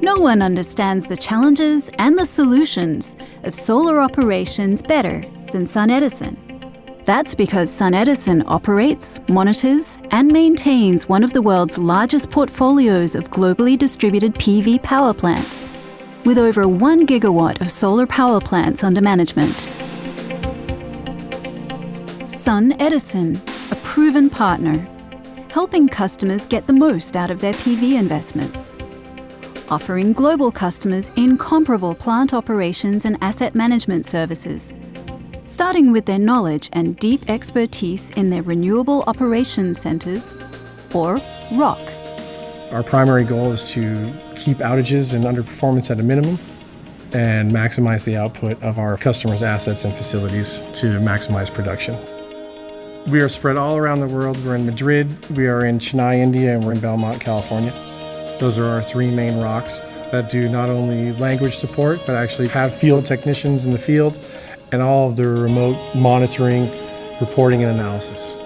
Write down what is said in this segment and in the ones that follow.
No one understands the challenges and the solutions of solar operations better than SunEdison. That's because SunEdison operates, monitors, and maintains one of the world's largest portfolios of globally distributed PV power plants, with over 1 gigawatt of solar power plants under management. SunEdison, a proven partner, helping customers get the most out of their PV investments. Offering global customers incomparable plant operations and asset management services, starting with their knowledge and deep expertise in their Renewable Operations Centers, or ROC. Our primary goal is to keep outages and underperformance at a minimum and maximize the output of our customers' assets and facilities to maximize production. We are spread all around the world. We're in Madrid, we are in Chennai, India, and we're in Belmont, California. Those are our 3 main ROCs that do not only language support, but actually have field technicians in the field and all of the remote monitoring, reporting, and analysis.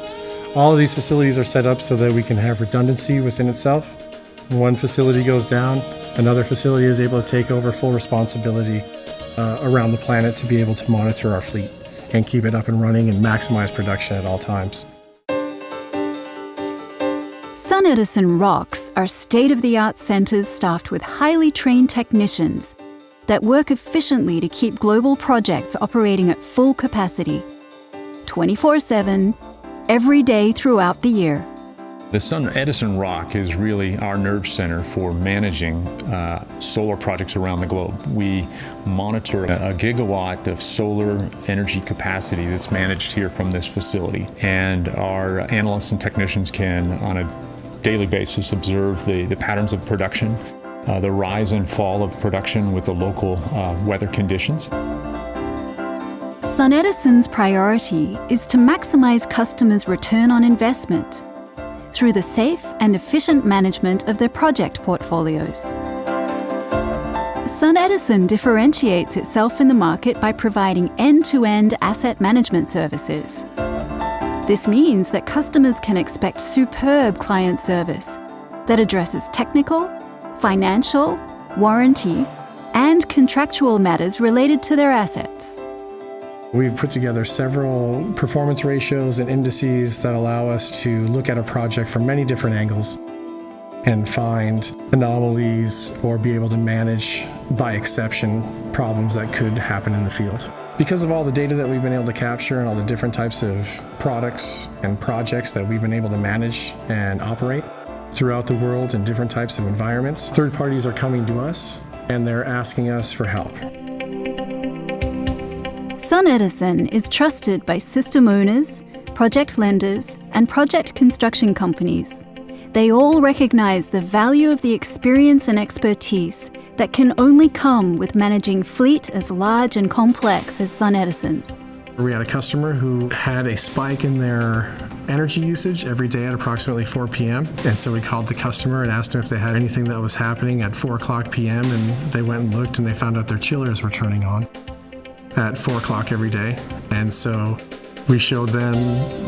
All of these facilities are set up so that we can have redundancy within itself. When one facility goes down, another facility is able to take over full responsibility around the planet to be able to monitor our fleet and keep it up and running and maximize production at all times. SunEdison ROCs are state-of-the-art centers staffed with highly trained technicians that work efficiently to keep global projects operating at full capacity, 24/7, every day throughout the year. The SunEdison ROC is really our nerve center for managing solar projects around the globe. We monitor a gigawatt of solar energy capacity that's managed here from this facility. And our analysts and technicians can, on a daily basis, observe the patterns of production, the rise and fall of production with the local weather conditions. SunEdison's priority is to maximize customers' return on investment through the safe and efficient management of their project portfolios. SunEdison differentiates itself in the market by providing end-to-end asset management services. This means that customers can expect superb client service that addresses technical, financial, warranty, and contractual matters related to their assets. We've put together several performance ratios and indices that allow us to look at a project from many different angles and find anomalies or be able to manage by exception problems that could happen in the field. Because of all the data that we've been able to capture and all the different types of products and projects that we've been able to manage and operate throughout the world in different types of environments, third parties are coming to us and they're asking us for help. SunEdison is trusted by system owners, project lenders, and project construction companies. They all recognize the value of the experience and expertise that can only come with managing fleet as large and complex as SunEdison's. We had a customer who had a spike in their energy usage every day at approximately 4 p.m. And so we called the customer and asked them if they had anything that was happening at 4 o'clock p.m. And they went and looked and they found out their chillers were turning on at 4 o'clock every day. And so we showed them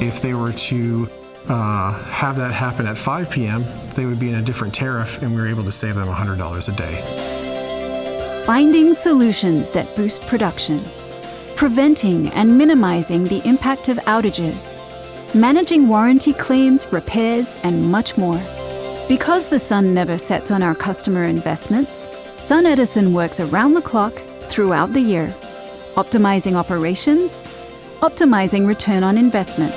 if they were to have that happen at 5 p.m., they would be in a different tariff, and we were able to save them $100 a day. Finding solutions that boost production, preventing and minimizing the impact of outages, managing warranty claims, repairs, and much more. Because the sun never sets on our customer investments, SunEdison works around the clock throughout the year, optimizing operations, optimizing return on investment.